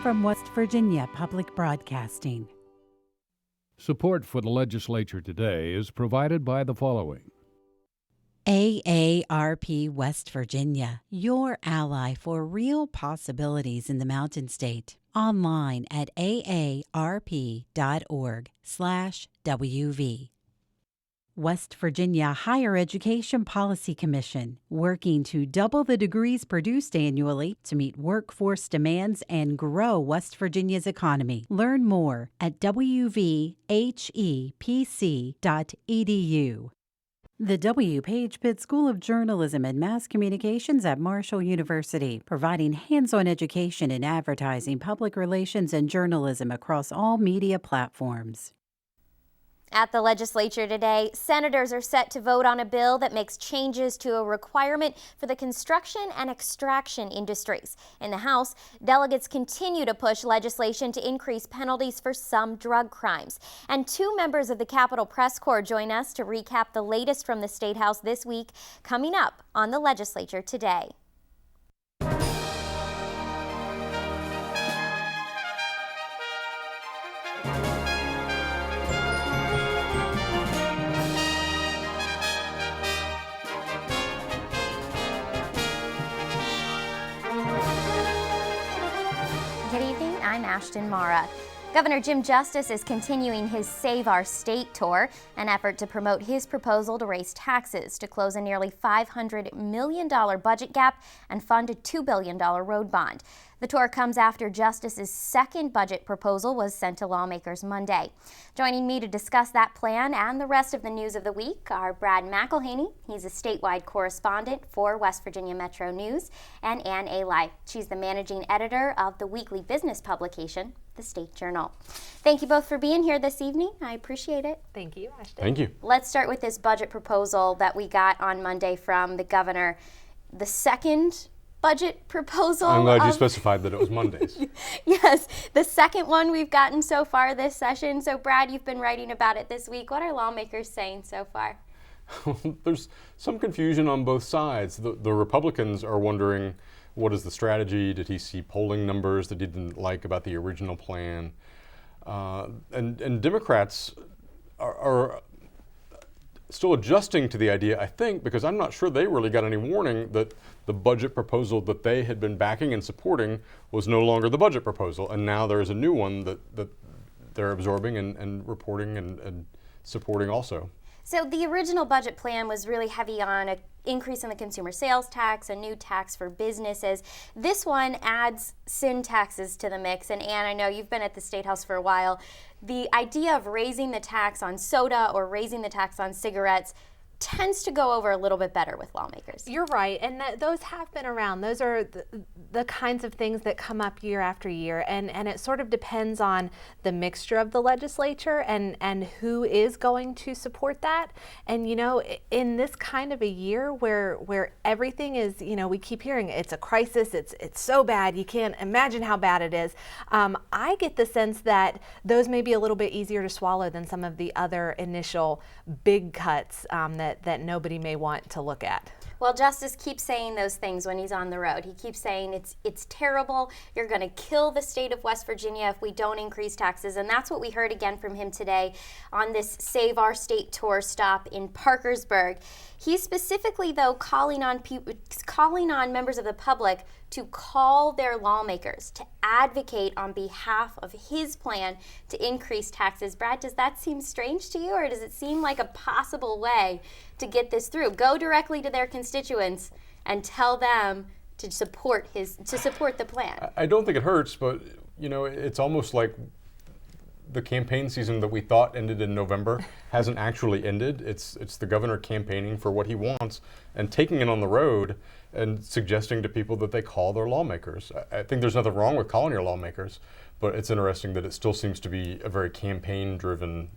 from West Virginia Public Broadcasting. Support for the Legislature Today is provided by the following. AARP West Virginia, your ally for real possibilities in the Mountain State. Online at aarp.org/WV. West Virginia Higher Education Policy Commission, working to double the degrees produced annually to meet workforce demands and grow West Virginia's economy. Learn more at wvhepc.edu. The W. Page Pitt School of Journalism and Mass Communications at Marshall University, providing hands-on education in advertising, public relations, and journalism across all media platforms. At the legislature today, senators are set to vote on a bill that makes changes to a requirement for the construction and extraction industries. In the House, delegates continue to push legislation to increase penalties for some drug crimes. And two members of the Capitol Press Corps join us to recap the latest from the State House this week, coming up on the legislature today. I'm Ashton Mara. Governor Jim Justice is continuing his Save Our State tour, an effort to promote his proposal to raise taxes to close a nearly $500 million budget gap and fund a $2 billion road bond. The tour comes after Justice's second budget proposal was sent to lawmakers Monday. Joining me to discuss that plan and the rest of the news of the week are Brad McElhaney. He's a statewide correspondent for West Virginia Metro News, and Ann Alai. She's the managing editor of the weekly business publication, The State Journal. Thank you both for being here this evening. I appreciate it. Thank you, Ashton. Thank you. Let's start with this budget proposal that we got on Monday from the governor. The second budget proposal. I'm glad you specified that it was Mondays. Yes, the second one we've gotten so far this session. So Brad, you've been writing about it this week. What are lawmakers saying so far? There's some confusion on both sides. The Republicans are wondering, what is the strategy? Did he see polling numbers that he didn't like about the original plan? And Democrats are still adjusting to the idea, I think, because I'm not sure they really got any warning that the budget proposal that they had been backing and supporting was no longer the budget proposal. And now there is a new one that they're absorbing and reporting and supporting also. So the original budget plan was really heavy on an increase in the consumer sales tax, a new tax for businesses. This one adds sin taxes to the mix. And Ann, I know you've been at the State House for a while. The idea of raising the tax on soda or raising the tax on cigarettes tends to go over a little bit better with lawmakers. You're right, and those have been around. Those are the kinds of things that come up year after year, and it sort of depends on the mixture of the legislature and who is going to support that. And, you know, in this kind of a year where everything is, you know, we keep hearing it's a crisis, it's so bad, you can't imagine how bad it is. I get the sense that those may be a little bit easier to swallow than some of the other initial big cuts that nobody may want to look at. Well, Justice keeps saying those things when he's on the road. He keeps saying it's terrible. You're going to kill the state of West Virginia if we don't increase taxes. And that's what we heard again from him today on this Save Our State tour stop in Parkersburg. He's specifically, though, calling on members of the public to call their lawmakers to advocate on behalf of his plan to increase taxes. Brad, does that seem strange to you, or does it seem like a possible way to get this through? Go directly to their constituents and tell them to support the plan. I don't think it hurts, but you know, it's almost like the campaign season that we thought ended in November hasn't actually ended. It's the governor campaigning for what he wants and taking it on the road and suggesting to people that they call their lawmakers. I think there's nothing wrong with calling your lawmakers, but it's interesting that it still seems to be a very campaign-driven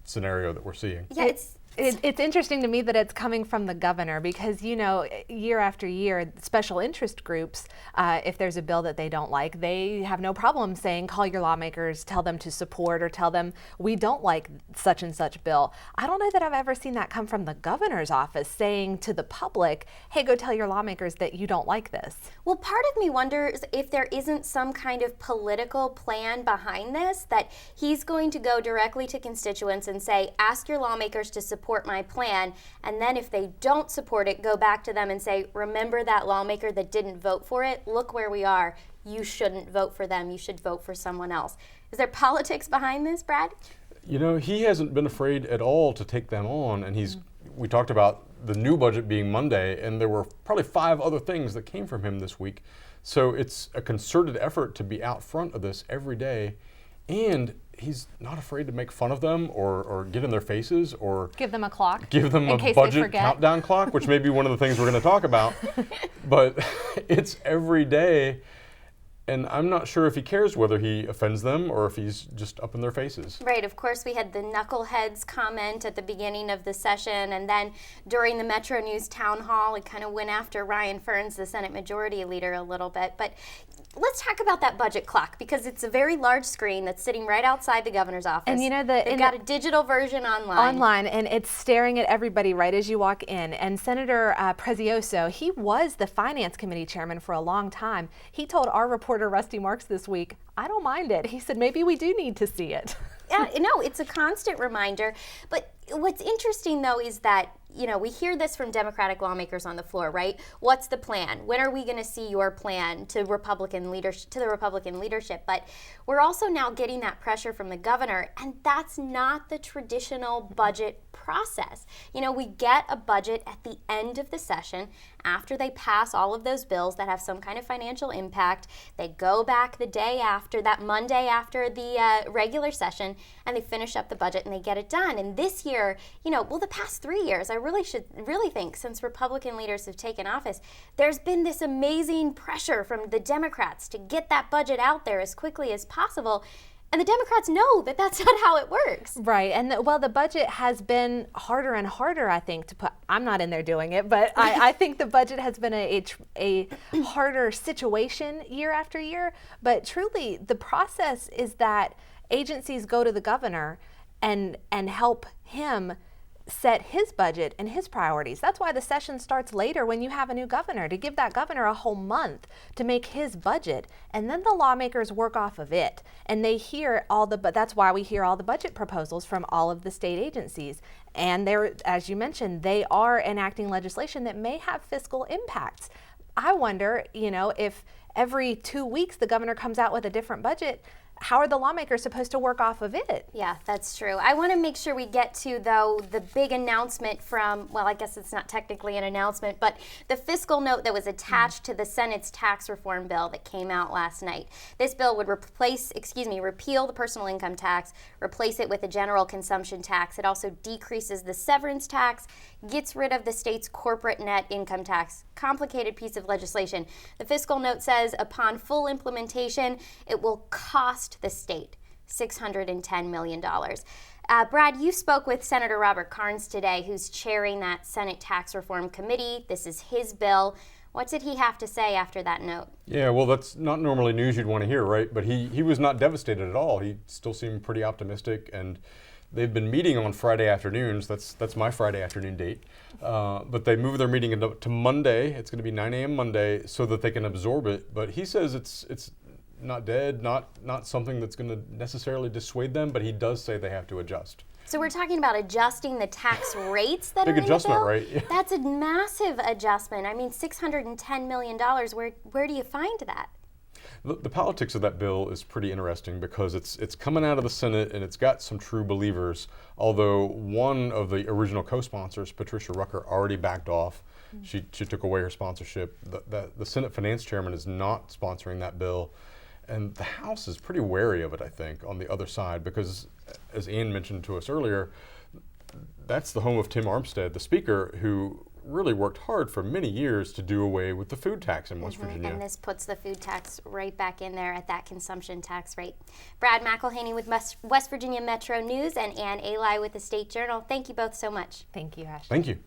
scenario that we're seeing. Yeah, It's interesting to me that it's coming from the governor because, you know, year after year, special interest groups, if there's a bill that they don't like, they have no problem saying, call your lawmakers, tell them to support or tell them we don't like such and such bill. I don't know that I've ever seen that come from the governor's office saying to the public, hey, go tell your lawmakers that you don't like this. Well, part of me wonders if there isn't some kind of political plan behind this, that he's going to go directly to constituents and say, ask your lawmakers to support my plan, and then if they don't support it, go back to them and say, remember that lawmaker that didn't vote for it? Look where we are. You shouldn't vote for them. You should vote for someone else. Is there politics behind this, Brad? You know, he hasn't been afraid at all to take them on, and we talked about the new budget being Monday, and there were probably 5 other things that came from him this week. So it's a concerted effort to be out front of this every day, and he's not afraid to make fun of them or get in their faces or give them a clock. Give them a budget countdown clock, which may be one of the things we're going to talk about. But it's every day. And I'm not sure if he cares whether he offends them or if he's just up in their faces. Right. Of course, we had the knuckleheads comment at the beginning of the session, and then during the Metro News town hall, it kind of went after Ryan Fearns, the Senate Majority Leader, a little bit. But let's talk about that budget clock, because it's a very large screen that's sitting right outside the governor's office. And you know, they've got a digital version online. And it's staring at everybody right as you walk in. And Senator Prezioso, he was the Finance Committee chairman for a long time. He told our reporter Rusty Marks this week, I don't mind it. He said, maybe we do need to see it. Yeah, no, it's a constant reminder. But what's interesting, though, is that, you know, we hear this from Democratic lawmakers on the floor, right? What's the plan? When are we going to see your plan to Republican leadership, to the Republican leadership? But we're also now getting that pressure from the governor, and that's not the traditional budget process. You know, we get a budget at the end of the session after they pass all of those bills that have some kind of financial impact. They go back the day after, that Monday after the regular session, and they finish up the budget and they get it done. And this year, you know, well, the past 3 years, I really think since Republican leaders have taken office, there's been this amazing pressure from the Democrats to get that budget out there as quickly as possible. And the Democrats know that that's not how it works. Right. And the budget has been harder and harder, I think, to put. I'm not in there doing it, but I think the budget has been a harder situation year after year. But truly, the process is that agencies go to the governor and help him set his budget and his priorities. That's why the session starts later when you have a new governor, to give that governor a whole month to make his budget, and then the lawmakers work off of it. And they hear that's why we hear all the budget proposals from all of the state agencies. And they're, as you mentioned, they are enacting legislation that may have fiscal impacts. I wonder, you know, if every 2 weeks the governor comes out with a different budget, how are the lawmakers supposed to work off of it? Yeah, that's true. I want to make sure we get to, though, the big announcement from, well, I guess it's not technically an announcement, but the fiscal note that was attached to the Senate's tax reform bill that came out last night. This bill would repeal the personal income tax, replace it with a general consumption tax. It also decreases the severance tax, gets rid of the state's corporate net income tax. Complicated piece of legislation. The fiscal note says upon full implementation, it will cost the state $610 million. Brad, you spoke with Senator Robert Karnes today, who's chairing that Senate Tax Reform Committee. This is his bill. What did he have to say after that note? Yeah, well, that's not normally news you'd want to hear, right? But he was not devastated at all. He still seemed pretty optimistic, and they've been meeting on Friday afternoons. That's my Friday afternoon date. But they moved their meeting to Monday. It's going to be 9 a.m. Monday so that they can absorb it. But he says it's not dead, not something that's going to necessarily dissuade them, but he does say they have to adjust. So we're talking about adjusting the tax rates that are in the bill? Big adjustment, right? Yeah. That's a massive adjustment. I mean, $610 million. Where do you find that? The politics of that bill is pretty interesting because it's coming out of the Senate and it's got some true believers, although one of the original co-sponsors, Patricia Rucker, already backed off. She took away her sponsorship. The Senate Finance Chairman is not sponsoring that bill. And the House is pretty wary of it, I think, on the other side, because as Ann mentioned to us earlier, that's the home of Tim Armstead, the Speaker, who really worked hard for many years to do away with the food tax in West Virginia. And this puts the food tax right back in there at that consumption tax rate. Brad McElhaney with West Virginia Metro News and Ann Eli with the State Journal. Thank you both so much. Thank you, Ash. Thank you.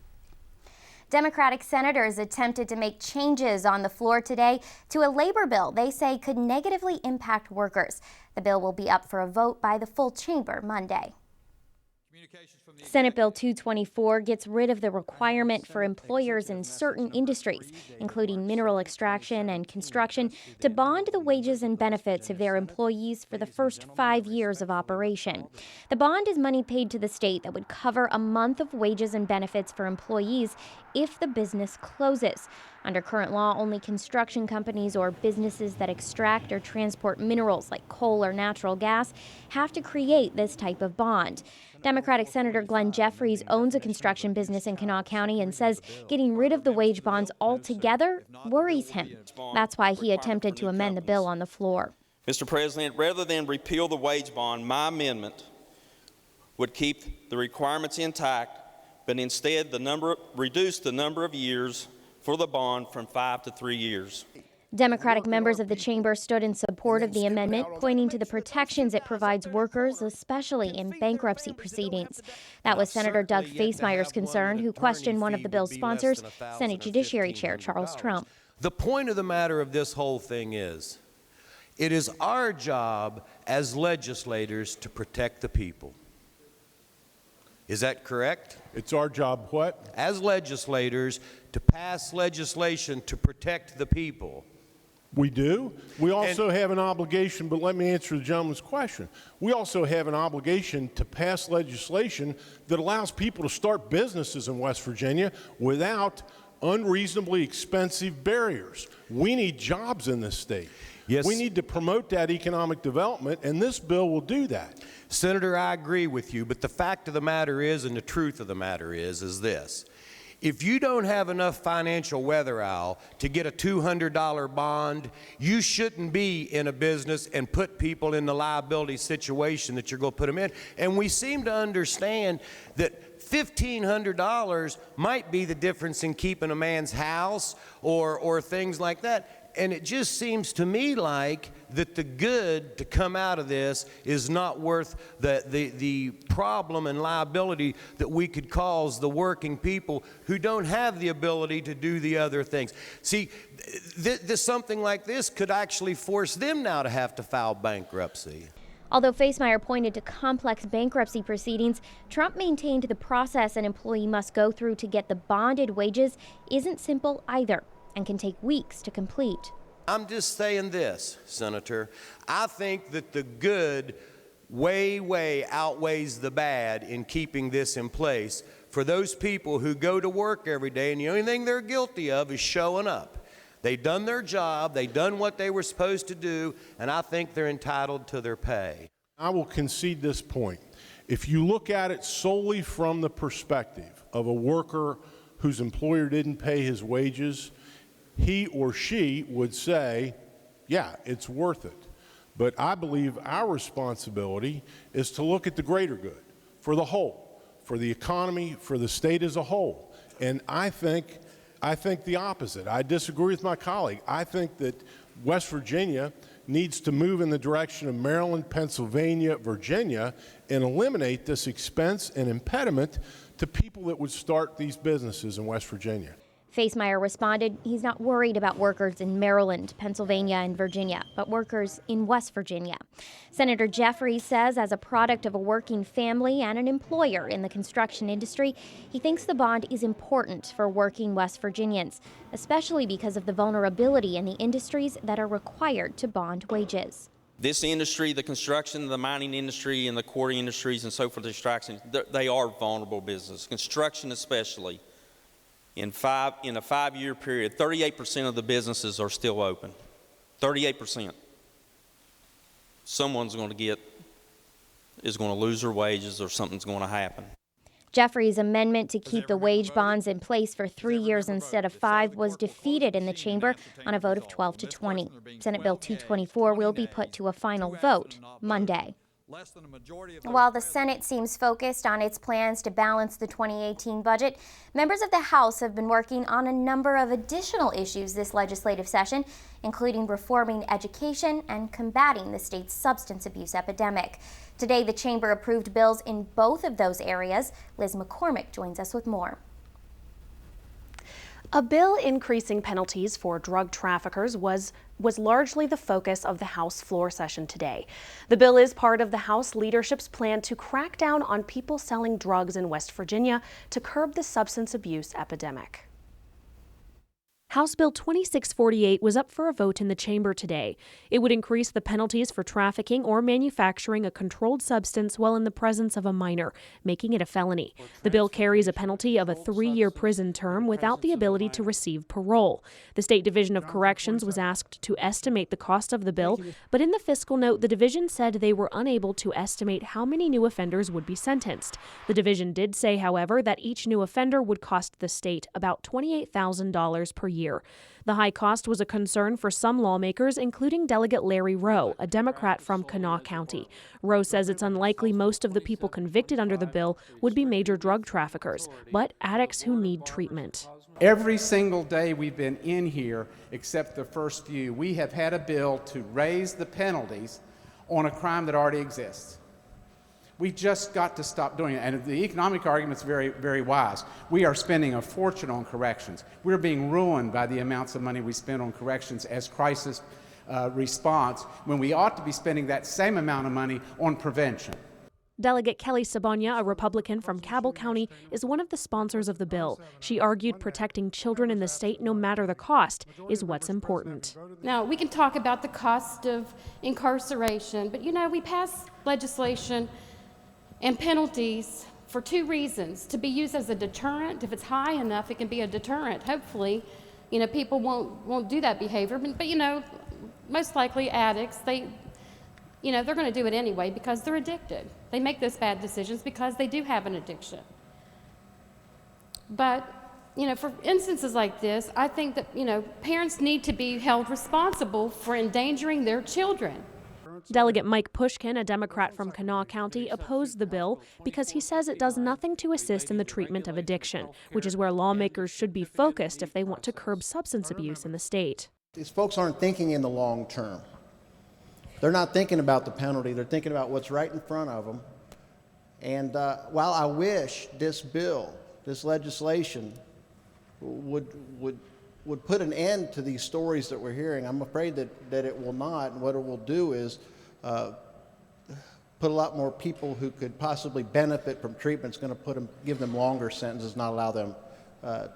Democratic senators attempted to make changes on the floor today to a labor bill they say could negatively impact workers. The bill will be up for a vote by the full chamber Monday. Senate Bill 224 gets rid of the requirement for employers in certain industries, including mineral extraction and construction, to bond the wages and benefits of their employees for the first 5 years of operation. The bond is money paid to the state that would cover a month of wages and benefits for employees if the business closes. Under current law, only construction companies or businesses that extract or transport minerals like coal or natural gas have to create this type of bond. Democratic Senator Glenn Jeffries owns a construction business in Kanawha County and says getting rid of the wage bonds altogether worries him. That's why he attempted to amend the bill on the floor. Mr. President, rather than repeal the wage bond, my amendment would keep the requirements intact, but instead reduce the number of years for the bond from 5 to 3 years. Democratic members of the chamber stood in support of the amendment, pointing to the protections it provides workers, especially in bankruptcy proceedings. That was Senator Doug Facemeyer's concern, who questioned one of the bill's sponsors, Senate Judiciary Chair Charles Trump. The point of the matter of this whole thing is, it is our job as legislators to protect the people. Is that correct? It's our job, what? As legislators, to pass legislation to protect the people. We do. We also have an obligation, but let me answer the gentleman's question. We also have an obligation to pass legislation that allows people to start businesses in West Virginia without unreasonably expensive barriers. We need jobs in this state. Yes. We need to promote that economic development, and this bill will do that. Senator, I agree with you, but the fact of the matter is, and the truth of the matter is this. If you don't have enough financial wherewithal to get a $200 bond, you shouldn't be in a business and put people in the liability situation that you're going to put them in. And we seem to understand that $1,500 might be the difference in keeping a man's house or things like that. And it just seems to me like that the good to come out of this is not worth the problem and liability that we could cause the working people who don't have the ability to do the other things. See, something like this could actually force them now to have to file bankruptcy. Although Facemeyer pointed to complex bankruptcy proceedings, Trump maintained the process an employee must go through to get the bonded wages isn't simple either, and can take weeks to complete. I'm just saying this, Senator. I think that the good way outweighs the bad in keeping this in place for those people who go to work every day and the only thing they're guilty of is showing up. They've done their job, they've done what they were supposed to do, and I think they're entitled to their pay. I will concede this point. If you look at it solely from the perspective of a worker whose employer didn't pay his wages, he or she would say, yeah, it's worth it. But I believe our responsibility is to look at the greater good, for the whole, for the economy, for the state as a whole. And I think the opposite. I disagree with my colleague. I think that West Virginia needs to move in the direction of Maryland, Pennsylvania, Virginia, and eliminate this expense and impediment to people that would start these businesses in West Virginia. Facemeyer responded he's not worried about workers in Maryland, Pennsylvania, and Virginia, but workers in West Virginia. Senator Jeffries says as a product of a working family and an employer in the construction industry, he thinks the bond is important for working West Virginians, especially because of the vulnerability in the industries that are required to bond wages. This industry, the construction, the mining industry, and the quarry industries and so forth, extraction, they are vulnerable business. Construction especially. In a 5-year period, 38% of the businesses are still open. 38%. Someone's going to lose their wages or something's going to happen. Jeffries' amendment to keep the wage bonds in place for 3 years instead of 5 was defeated in the chamber on a vote of 12 to 20. Senate Bill 224 will be put to a final vote Monday. Less than a majority of While the Senate seems focused on its plans to balance the 2018 budget, members of the House have been working on a number of additional issues this legislative session, including reforming education and combating the state's substance abuse epidemic. Today, the chamber approved bills in both of those areas. Liz McCormick joins us with more. A bill increasing penalties for drug traffickers was largely the focus of the House floor session today. The bill is part of the House leadership's plan to crack down on people selling drugs in West Virginia to curb the substance abuse epidemic. House Bill 2648 was up for a vote in the chamber today. It would increase the penalties for trafficking or manufacturing a controlled substance while in the presence of a minor, making it a felony. The bill carries a penalty of a 3-year prison term without the ability to receive parole. The State Division of Corrections was asked to estimate the cost of the bill, but in the fiscal note, the division said they were unable to estimate how many new offenders would be sentenced. The division did say, however, that each new offender would cost the state about $28,000 per year. The high cost was a concern for some lawmakers, including Delegate Larry Rowe, a Democrat from Kanawha County. Rowe says it's unlikely most of the people convicted under the bill would be major drug traffickers, but addicts who need treatment. Every single day we've been in here, except the first few, we have had a bill to raise the penalties on a crime that already exists. We've just got to stop doing it. And the economic argument's very, very wise. We are spending a fortune on corrections. We're being ruined by the amounts of money we spend on corrections as crisis response, when we ought to be spending that same amount of money on prevention. Delegate Kelly Sabanya, a Republican from Cabell County, is one of the sponsors of the bill. She argued protecting children in the state, no matter the cost, is what's important. Now, we can talk about the cost of incarceration, but we pass legislation and penalties for 2 reasons: to be used as a deterrent. If it's high enough, it can be a deterrent. Hopefully, people won't do that behavior. But most likely addicts, they're going to do it anyway because they're addicted. They make those bad decisions because they do have an addiction. But, for instances like this, I think that, parents need to be held responsible for endangering their children. Delegate Mike Pushkin, a Democrat from Kanawha County, opposed the bill because he says it does nothing to assist in the treatment of addiction, which is where lawmakers should be focused if they want to curb substance abuse in the state. These folks aren't thinking in the long term. They're not thinking about the penalty. They're thinking about what's right in front of them. And while I wish this bill, this legislation, would put an end to these stories that we're hearing, I'm afraid that it will not. And what it will do is put a lot more people who could possibly benefit from treatment. It's going to give them longer sentences, not allow them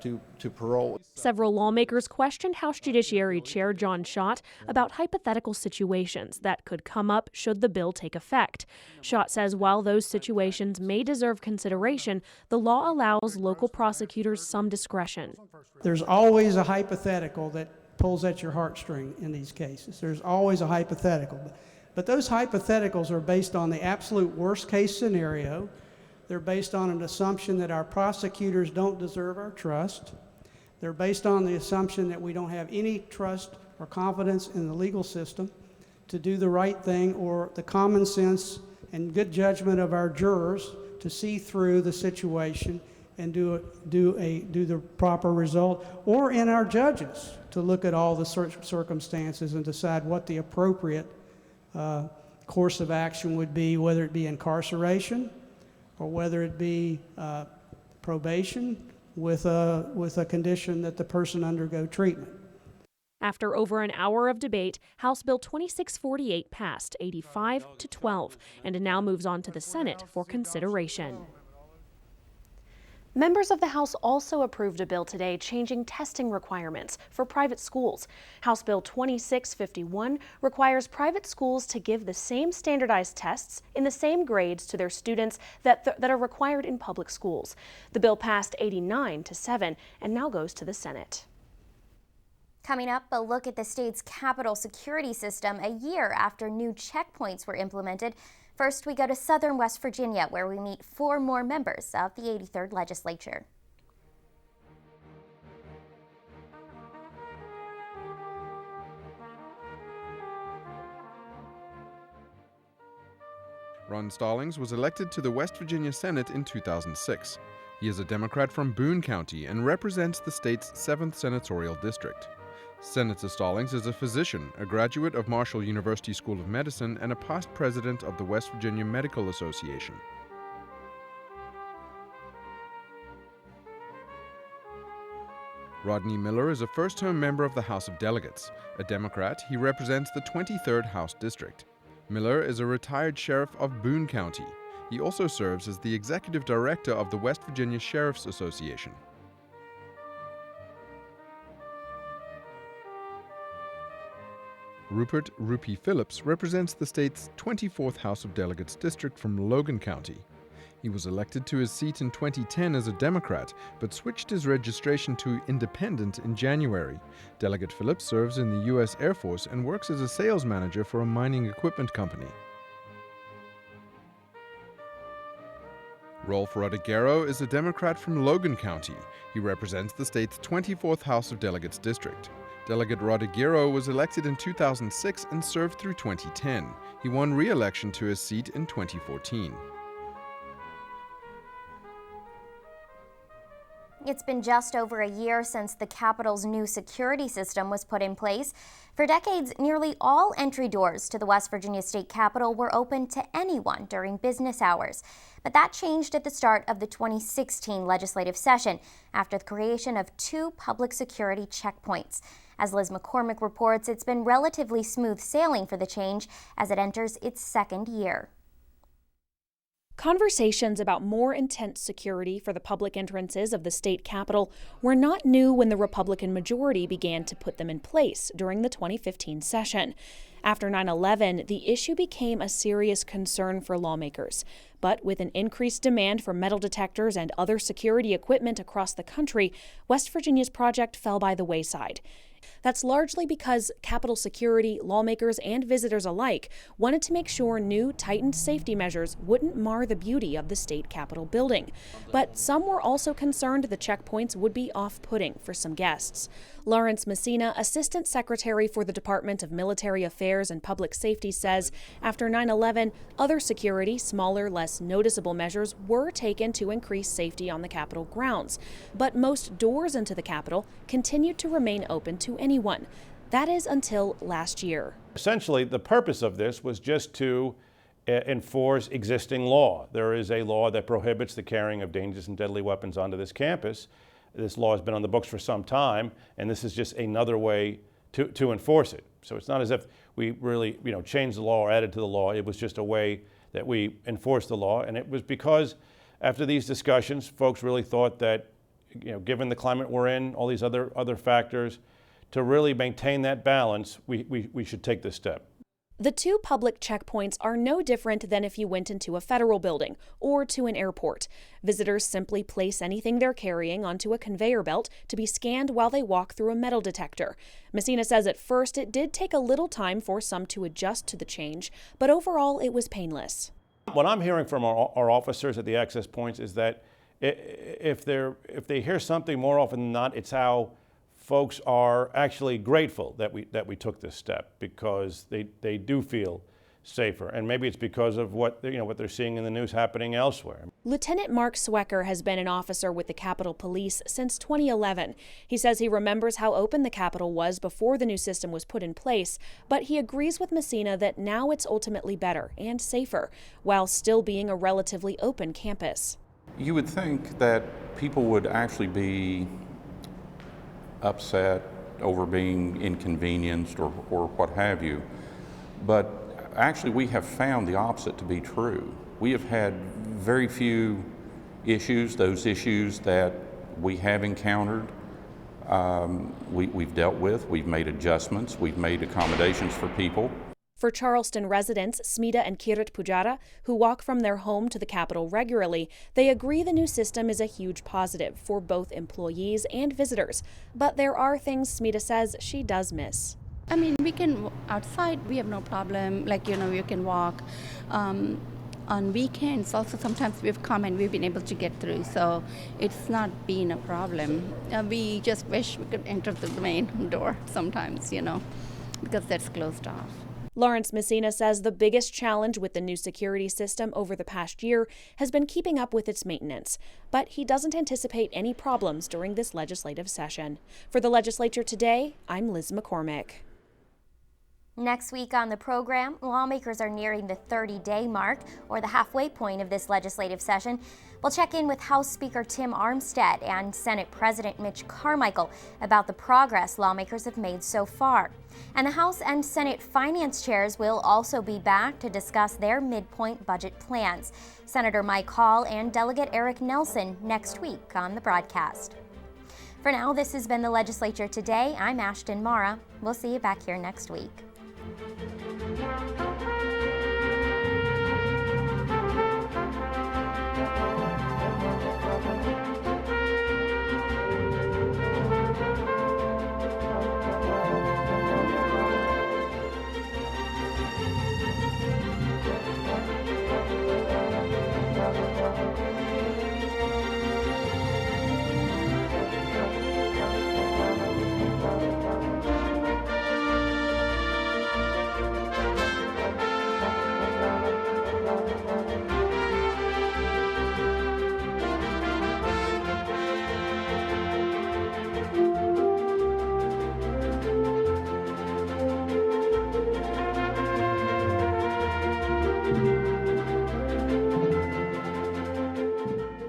to parole. Several lawmakers questioned House Judiciary Chair John Schott about hypothetical situations that could come up should the bill take effect. Schott says while those situations may deserve consideration, the law allows local prosecutors some discretion. There's always a hypothetical that pulls at your heartstring in these cases. There's always a hypothetical. But those hypotheticals are based on the absolute worst case scenario. They're based on an assumption that our prosecutors don't deserve our trust. They're based on the assumption that we don't have any trust or confidence in the legal system to do the right thing, or the common sense and good judgment of our jurors to see through the situation and do the proper result, or in our judges to look at all the circumstances and decide what the appropriate course of action would be, whether it be incarceration or whether it be probation with a condition that the person undergo treatment. After over an hour of debate, House Bill 2648 passed 85-12 and now moves on to the Senate for consideration. Members of the House also approved a bill today changing testing requirements for private schools. House Bill 2651 requires private schools to give the same standardized tests in the same grades to their students that are required in public schools. The bill passed 89-7 and now goes to the Senate. Coming up, a look at the state's Capitol security system a year after new checkpoints were implemented. First, we go to southern West Virginia, where we meet 4 more members of the 83rd Legislature. Ron Stallings was elected to the West Virginia Senate in 2006. He is a Democrat from Boone County and represents the state's 7th senatorial district. Senator Stallings is a physician, a graduate of Marshall University School of Medicine, and a past president of the West Virginia Medical Association. Rodney Miller is a first-term member of the House of Delegates. A Democrat, he represents the 23rd House District. Miller is a retired sheriff of Boone County. He also serves as the executive director of the West Virginia Sheriff's Association. Rupert "Rupie" Phillips represents the state's 24th House of Delegates district from Logan County. He was elected to his seat in 2010 as a Democrat, but switched his registration to Independent in January. Delegate Phillips serves in the U.S. Air Force and works as a sales manager for a mining equipment company. Rolf Rodriguero is a Democrat from Logan County. He represents the state's 24th House of Delegates district. Delegate Rodriguero was elected in 2006 and served through 2010. He won re-election to his seat in 2014. It's been just over a year since the Capitol's new security system was put in place. For decades, nearly all entry doors to the West Virginia State Capitol were open to anyone during business hours. But that changed at the start of the 2016 legislative session after the creation of 2 public security checkpoints. As Liz McCormick reports, it's been relatively smooth sailing for the change as it enters its 2nd year. Conversations about more intense security for the public entrances of the state capitol were not new when the Republican majority began to put them in place during the 2015 session. After 9/11, the issue became a serious concern for lawmakers. But with an increased demand for metal detectors and other security equipment across the country, West Virginia's project fell by the wayside. That's largely because Capitol security, lawmakers, and visitors alike wanted to make sure new, tightened safety measures wouldn't mar the beauty of the state Capitol building. But some were also concerned the checkpoints would be off-putting for some guests. Lawrence Messina, Assistant Secretary for the Department of Military Affairs and Public Safety, says after 9/11, other security, smaller, less noticeable measures were taken to increase safety on the Capitol grounds. But most doors into the Capitol continued to remain open to anyone. That is until last year. Essentially, the purpose of this was just to enforce existing law. There is a law that prohibits the carrying of dangerous and deadly weapons onto this campus. This law has been on the books for some time, and this is just another way to enforce it. So it's not as if we really, changed the law or added to the law. It was just a way that we enforced the law, and it was because after these discussions, folks really thought that, given the climate we're in, all these other factors, to really maintain that balance, we should take this step. The 2 public checkpoints are no different than if you went into a federal building or to an airport. Visitors simply place anything they're carrying onto a conveyor belt to be scanned while they walk through a metal detector. Messina says at first it did take a little time for some to adjust to the change, but overall it was painless. What I'm hearing from our officers at the access points is that if they hear something more often than not, it's how folks are actually grateful that we took this step, because they do feel safer, and maybe it's because of what they're seeing in the news happening elsewhere. Lieutenant Mark Swecker has been an officer with the Capitol Police since 2011. He says he remembers how open the Capitol was before the new system was put in place, but he agrees with Messina that now it's ultimately better and safer, while still being a relatively open campus. You would think that people would actually be upset over being inconvenienced or what have you. But actually we have found the opposite to be true. We have had very few issues. Those issues that we have encountered, we've dealt with, we've made adjustments, we've made accommodations for people. For Charleston residents Smita and Kirit Pujara, who walk from their home to the Capitol regularly, they agree the new system is a huge positive for both employees and visitors. But there are things Smita says she does miss. I mean, we can outside, we have no problem. You can walk. On weekends also sometimes we've come and we've been able to get through, so it's not been a problem. We just wish we could enter the main door sometimes, because that's closed off. Lawrence Messina says the biggest challenge with the new security system over the past year has been keeping up with its maintenance, but he doesn't anticipate any problems during this legislative session. For the Legislature Today, I'm Liz McCormick. Next week on the program, lawmakers are nearing the 30-day mark, or the halfway point of this legislative session. We'll check in with House Speaker Tim Armstead and Senate President Mitch Carmichael about the progress lawmakers have made so far. And the House and Senate finance chairs will also be back to discuss their midpoint budget plans. Senator Mike Hall and Delegate Eric Nelson next week on the broadcast. For now, this has been the Legislature Today. I'm Ashton Mara. We'll see you back here next week.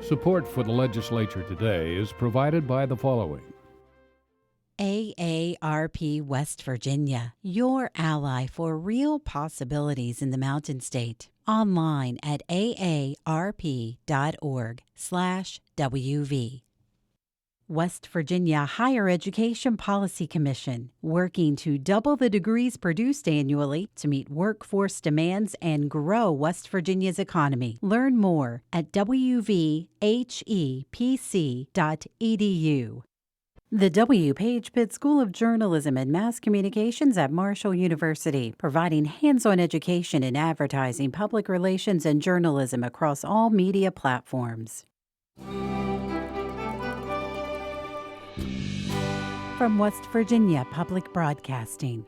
Support for the Legislature Today is provided by the following. AARP West Virginia, your ally for real possibilities in the Mountain State. Online at aarp.org/WV. West Virginia Higher Education Policy Commission, working to double the degrees produced annually to meet workforce demands and grow West Virginia's economy. Learn more at wvhepc.edu. The W. Page Pitt School of Journalism and Mass Communications at Marshall University, providing hands-on education in advertising, public relations, and journalism across all media platforms. From West Virginia Public Broadcasting.